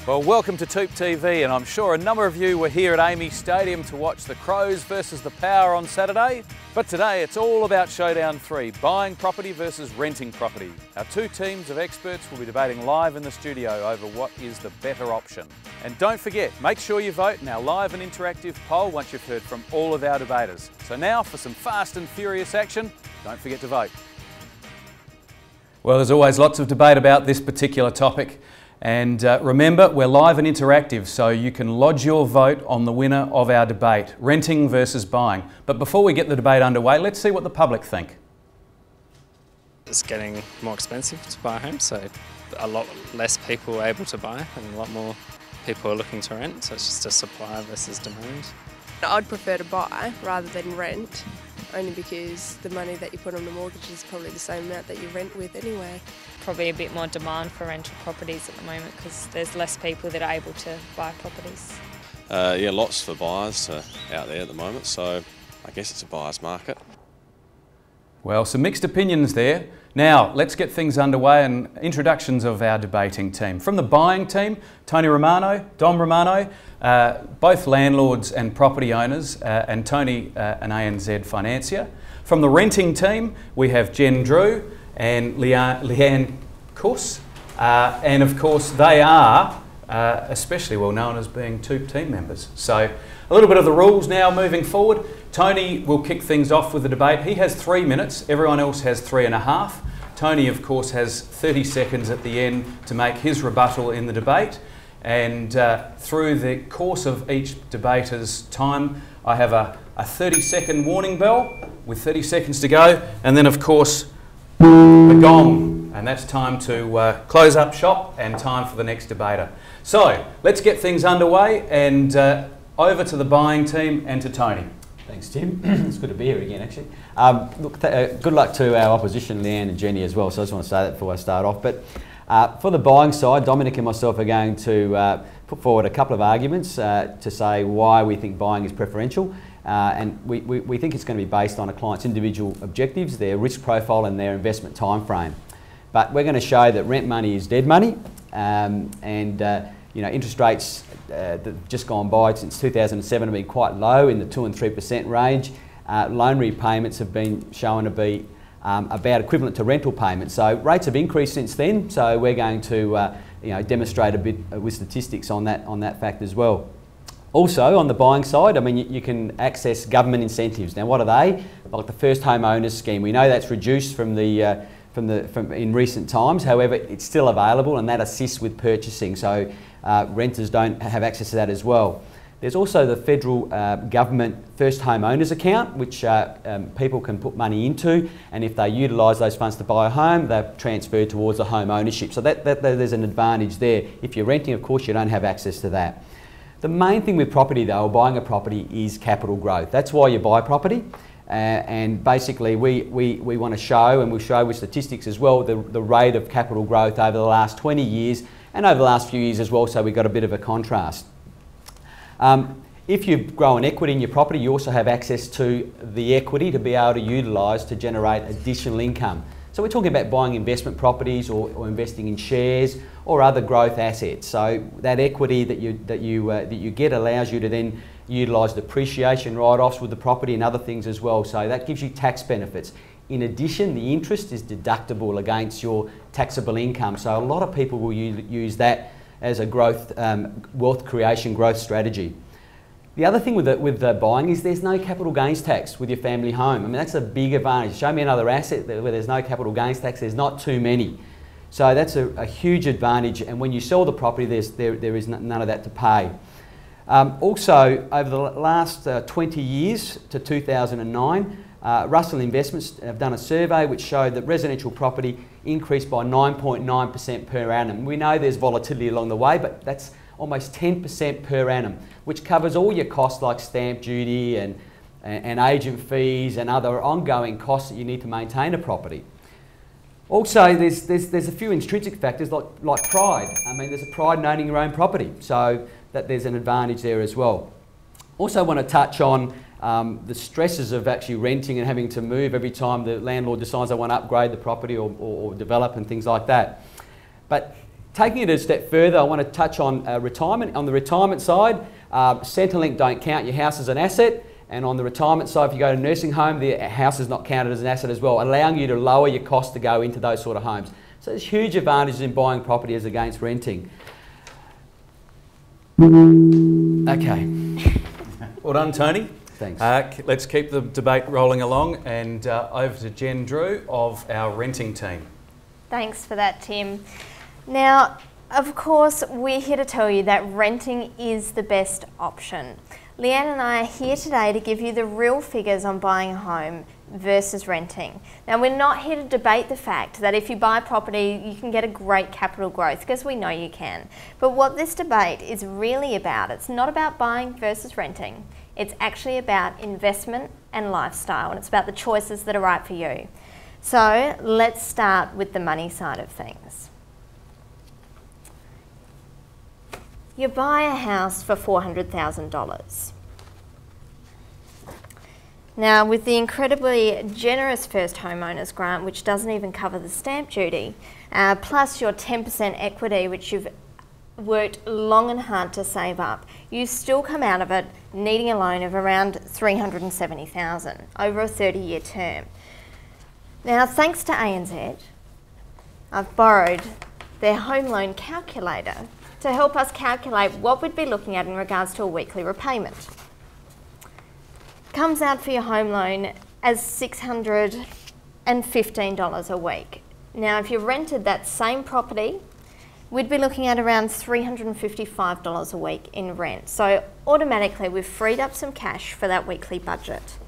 Well, welcome to TOOP TV, and I'm sure a number of you were here at Amy Stadium to watch the Crows versus the Power on Saturday. But today it's all about Showdown 3, buying property versus renting property. Our two teams of experts will be debating live in the studio over what is the better option. And don't forget, make sure you vote in our live and interactive poll once you've heard from all of our debaters. So now for some fast and furious action, don't forget to vote. Well, there's always lots of debate about this particular topic. And remember, we're live and interactive, so you can lodge your vote on the winner of our debate, renting versus buying. But before we get the debate underway, let's see what the public think. It's getting more expensive to buy a home, so a lot less people are able to buy and a lot more people are looking to rent, so it's just a supply versus demand. I'd prefer to buy rather than rent, only because the money that you put on the mortgage is probably the same amount that you rent with anyway. Probably a bit more demand for rental properties at the moment because there's less people that are able to buy properties. Yeah, lots for buyers out there at the moment, so I guess it's a buyer's market. Well, some mixed opinions there. Now, let's get things underway and introductions of our debating team. From the buying team, Tony Romano, Dom Romano, both landlords and property owners, and Tony, an ANZ financier. From the renting team, we have Jen Drew and Leanne Kuss, and of course they are especially well known as being TOOP team members. So a little bit of the rules now moving forward. Tony will kick things off with the debate. He has 3 minutes, everyone else has 3.5. Tony of course has 30 seconds at the end to make his rebuttal in the debate, and through the course of each debater's time I have a 30-second warning bell with 30 seconds to go, and then of course the gong, and that's time to close up shop and time for the next debater. So let's get things underway, and over to the buying team and to Tony. Thanks, Tim. It's good to be here again, actually. Look, good luck to our opposition, Leanne and Jenny, as well, so I just want to say that before I start off. But for the buying side, Dominic and myself are going to put forward a couple of arguments to say why we think buying is preferential. And we think it's going to be based on a client's individual objectives, their risk profile and their investment time frame. But we're going to show that rent money is dead money, you know, interest rates that have just gone by since 2007 have been quite low in the 2 and 3% range. Loan repayments have been shown to be about equivalent to rental payments. So rates have increased since then, so we're going to you know, demonstrate a bit with statistics on that fact as well. Also, on the buying side, I mean, you can access government incentives. Now, what are they? Like the First Home Owners Scheme. We know that's reduced from in recent times. However, it's still available, and that assists with purchasing. So renters don't have access to that as well. There's also the federal government First Home Owners account, which people can put money into, and if they utilise those funds to buy a home, they're transferred towards the home ownership. So there's an advantage there. If you're renting, of course, you don't have access to that. The main thing with property though, or buying a property, is capital growth. That's why you buy property, and basically we want to show, and we'll show with statistics as well, the rate of capital growth over the last 20 years and over the last few years as well, so we've got a bit of a contrast. If you've grown equity in your property, you also have access to the equity to be able to utilise to generate additional income. So we're talking about buying investment properties or investing in shares or other growth assets. So that equity that you get allows you to then utilise depreciation write-offs with the property and other things as well. So that gives you tax benefits. In addition, the interest is deductible against your taxable income. So a lot of people will use that as a growth, wealth creation growth strategy. The other thing with the buying is there's no capital gains tax with your family home. I mean, that's a big advantage. Show me another asset where there's no capital gains tax. There's not too many. So that's a huge advantage, and when you sell the property, there is none of that to pay. Also, over the last 20 years to 2009, Russell Investments have done a survey which showed that residential property increased by 9.9% per annum. We know there's volatility along the way, but that's almost 10% per annum, which covers all your costs like stamp duty and agent fees and other ongoing costs that you need to maintain a property. Also, there's a few intrinsic factors like pride. I mean, there's a pride in owning your own property, so that there's an advantage there as well. Also want to touch on the stresses of actually renting and having to move every time the landlord decides they want to upgrade the property or develop and things like that. But Taking it a step further, I want to touch on retirement. On the retirement side, Centrelink don't count your house as an asset, and on the retirement side, if you go to a nursing home, the house is not counted as an asset as well, allowing you to lower your cost to go into those sort of homes. So there's huge advantages in buying property as against renting. Okay. Well done, Tony. Thanks. Let's keep the debate rolling along, and over to Jen Drew of our renting team. Thanks for that, Tim. Now, of course, we're here to tell you that renting is the best option. Leanne and I are here today to give you the real figures on buying a home versus renting. Now, we're not here to debate the fact that if you buy property, you can get a great capital growth, because we know you can. But what this debate is really about, it's not about buying versus renting. It's actually about investment and lifestyle, and it's about the choices that are right for you. So let's start with the money side of things. You buy a house for $400,000. Now, with the incredibly generous first homeowners grant, which doesn't even cover the stamp duty, plus your 10% equity, which you've worked long and hard to save up, you still come out of it needing a loan of around $370,000 over a 30-year term. Now, thanks to ANZ, I've borrowed their home loan calculator to help us calculate what we'd be looking at in regards to a weekly repayment. Comes out for your home loan as $615 a week. Now, if you rented that same property, we'd be looking at around $355 a week in rent. So automatically we've freed up some cash for that weekly budget.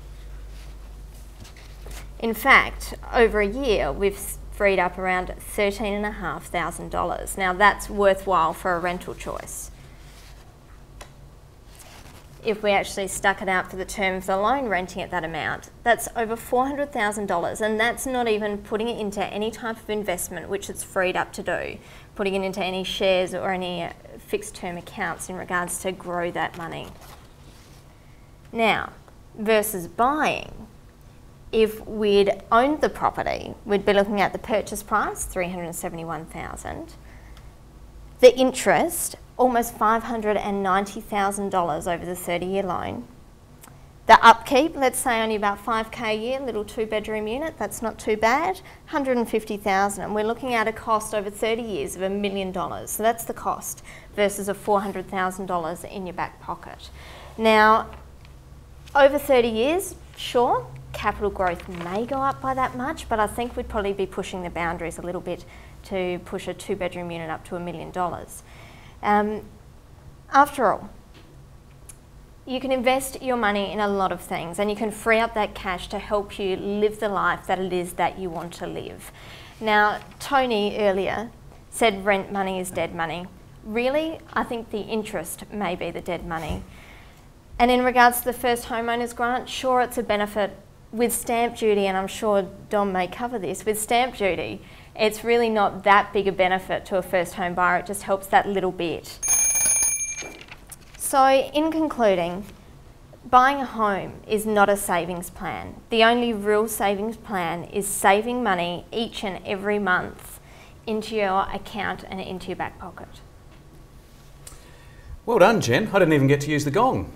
In fact, over a year, we've freed up around $13,500. Now that's worthwhile for a rental choice. If we actually stuck it out for the term of the loan, renting at that amount, that's over $400,000, and that's not even putting it into any type of investment which it's freed up to do, putting it into any shares or any fixed term accounts in regards to grow that money. Now, versus buying, if we'd owned the property, we'd be looking at the purchase price, $371,000, the interest, almost $590,000 over the 30-year loan. The upkeep, let's say only about $5,000 a year, little 2-bedroom unit, that's not too bad, $150,000, and we're looking at a cost over 30 years of $1 million. So that's the cost versus a $400,000 in your back pocket. Now, over 30 years, sure, capital growth may go up by that much, but I think we'd probably be pushing the boundaries a little bit to push a 2-bedroom unit up to $1 million. After all, you can invest your money in a lot of things, and you can free up that cash to help you live the life that it is that you want to live. Now, Tony earlier said rent money is dead money. Really, I think the interest may be the dead money. And in regards to the first homeowners grant, sure, it's a benefit with stamp duty, and I'm sure Dom may cover this, with stamp duty, it's really not that big a benefit to a first home buyer, it just helps that little bit. So in concluding, buying a home is not a savings plan. The only real savings plan is saving money each and every month into your account and into your back pocket. Well done, Jen. I didn't even get to use the gong.